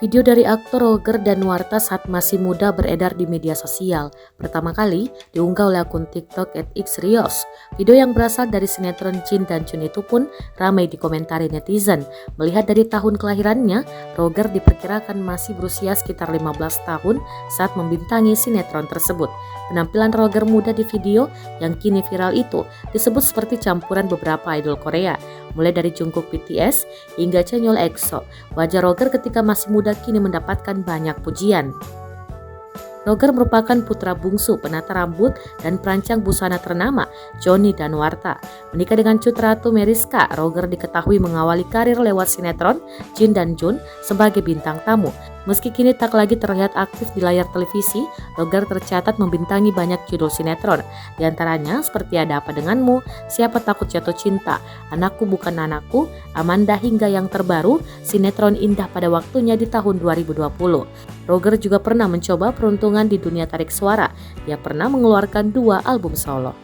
Video dari aktor Roger Danuarta saat masih muda beredar di media sosial. Pertama kali diunggah oleh akun TikTok @xrios. Video yang berasal dari sinetron Jin dan Jun itu pun ramai dikomentari netizen. Melihat dari tahun kelahirannya, Roger diperkirakan masih berusia sekitar 15 tahun saat membintangi sinetron tersebut. Penampilan Roger muda di video yang kini viral itu disebut seperti campuran beberapa idol Korea, mulai dari Jungkook BTS hingga Chanyeol EXO. Wajah Roger ketika masih muda kini mendapatkan banyak pujian. Roger merupakan putra bungsu penata rambut dan perancang busana ternama Johnny Danuarta. Menikah dengan Cut Ratu Meriska, Roger diketahui mengawali karir lewat sinetron Jin dan Jun sebagai bintang tamu. Meski kini tak lagi terlihat aktif di layar televisi, Roger tercatat membintangi banyak judul sinetron. Di antaranya seperti Ada Apa Denganmu, Siapa Takut Jatuh Cinta, Anakku Bukan Anakku, Amanda hingga yang terbaru, sinetron Indah Pada Waktunya di tahun 2020. Roger juga pernah mencoba peruntungan di dunia tarik suara. Dia pernah mengeluarkan 2 album solo.